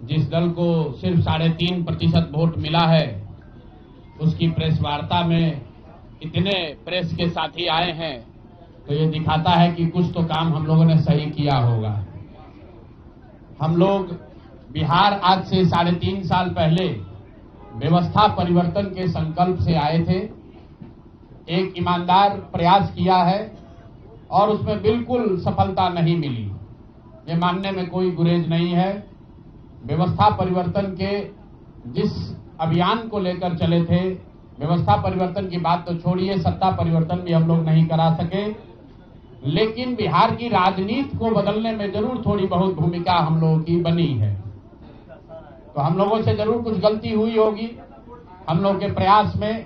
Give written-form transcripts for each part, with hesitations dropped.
जिस दल को सिर्फ 3.5% वोट मिला है, उसकी प्रेस वार्ता में इतने प्रेस के साथी आए हैं, तो ये दिखाता है कि कुछ तो काम हम लोगों ने सही किया होगा। हम लोग बिहार आज से 3.5 साल पहले व्यवस्था परिवर्तन के संकल्प से आए थे। एक ईमानदार प्रयास किया है और उसमें बिल्कुल सफलता नहीं मिली, ये मानने में कोई गुरेज नहीं है। व्यवस्था परिवर्तन के जिस अभियान को लेकर चले थे, व्यवस्था परिवर्तन की बात तो छोड़िए, सत्ता परिवर्तन भी हम लोग नहीं करा सके, लेकिन बिहार की राजनीति को बदलने में जरूर थोड़ी बहुत भूमिका हम लोगों की बनी है। तो हम लोगों से जरूर कुछ गलती हुई होगी, हम लोग के प्रयास में,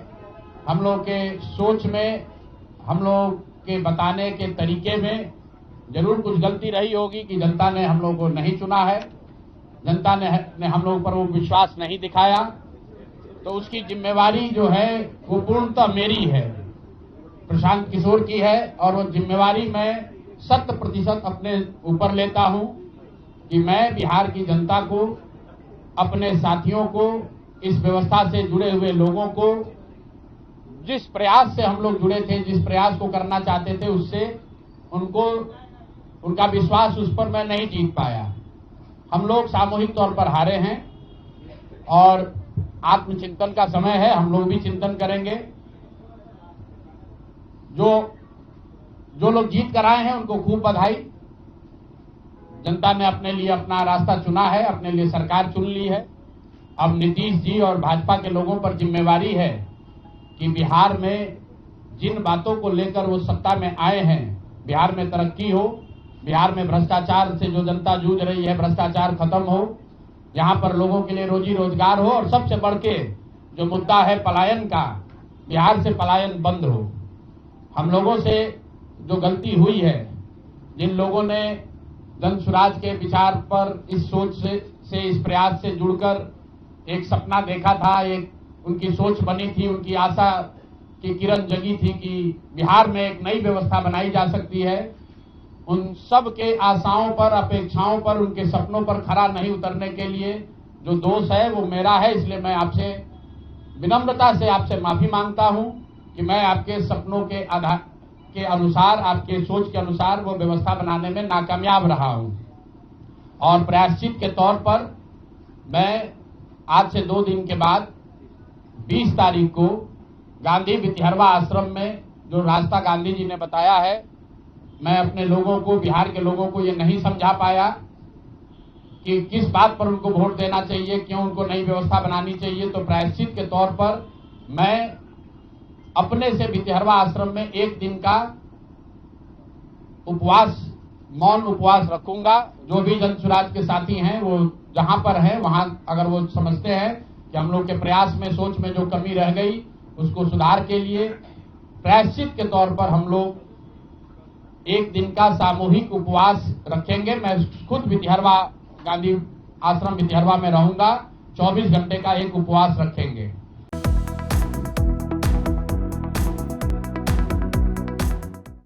हम लोग के सोच में, हम लोग के बताने के तरीके में जरूर कुछ गलती रही होगी कि जनता ने हम लोग को नहीं चुना है, जनता ने हम लोग पर वो विश्वास नहीं दिखाया। तो उसकी जिम्मेवारी जो है वो पूर्णतः मेरी है, प्रशांत किशोर की है, और वो जिम्मेवारी मैं 100% अपने ऊपर लेता हूं कि मैं बिहार की जनता को, अपने साथियों को, इस व्यवस्था से जुड़े हुए लोगों को, जिस प्रयास से हम लोग जुड़े थे, जिस प्रयास को करना चाहते थे, उससे उनका विश्वास उस पर मैं नहीं जीत पाया। हम लोग सामूहिक तौर पर हारे हैं और आत्मचिंतन का समय है, हम लोग भी चिंतन करेंगे। जो लोग जीत कर आए हैं उनको खूब बधाई। जनता ने अपने लिए अपना रास्ता चुना है, अपने लिए सरकार चुन ली है। अब नीतीश जी और भाजपा के लोगों पर जिम्मेवारी है कि बिहार में जिन बातों को लेकर वो सत्ता में आए हैं, बिहार में तरक्की हो, बिहार में भ्रष्टाचार से जो जनता जूझ रही है, भ्रष्टाचार खत्म हो, यहाँ पर लोगों के लिए रोजी रोजगार हो, और सबसे बढ़ के जो मुद्दा है पलायन का, बिहार से पलायन बंद हो। हम लोगों से जो गलती हुई है, जिन लोगों ने जन स्वराज के विचार पर इस सोच से इस प्रयास से जुड़कर एक सपना देखा था, एक उनकी सोच बनी थी, उनकी आशा की किरण जगी थी कि बिहार में एक नई व्यवस्था बनाई जा सकती है, उन सब के आशाओं पर, अपेक्षाओं पर, उनके सपनों पर खरा नहीं उतरने के लिए जो दोष है वो मेरा है। इसलिए मैं आपसे विनम्रता से आपसे माफी मांगता हूं कि मैं आपके सपनों के आधार के अनुसार, आपके सोच के अनुसार वो व्यवस्था बनाने में नाकामयाब रहा हूं। और प्रायश्चित के तौर पर मैं आज से 2 दिन के बाद 20 तारीख को गांधी वितिहरवा आश्रम में, जो रास्ता गांधी जी ने बताया है, मैं अपने लोगों को, बिहार के लोगों को ये नहीं समझा पाया कि किस बात पर उनको वोट देना चाहिए, क्यों उनको नई व्यवस्था बनानी चाहिए। तो प्रायश्चित के तौर पर मैं अपने से वितिहरवा आश्रम में 1 दिन का उपवास, मौन उपवास रखूंगा। जो भी जन स्वराज के साथी हैं वो जहां पर हैं वहां, अगर वो समझते हैं कि हम लोग के प्रयास में, सोच में जो कमी रह गई, उसको सुधार के लिए प्रायश्चित के तौर पर हम लोग 1 दिन का सामूहिक उपवास रखेंगे। मैं खुद वितिहरवा, गांधी आश्रम वितिहरवा में रहूंगा, 24 घंटे का एक उपवास रखेंगे।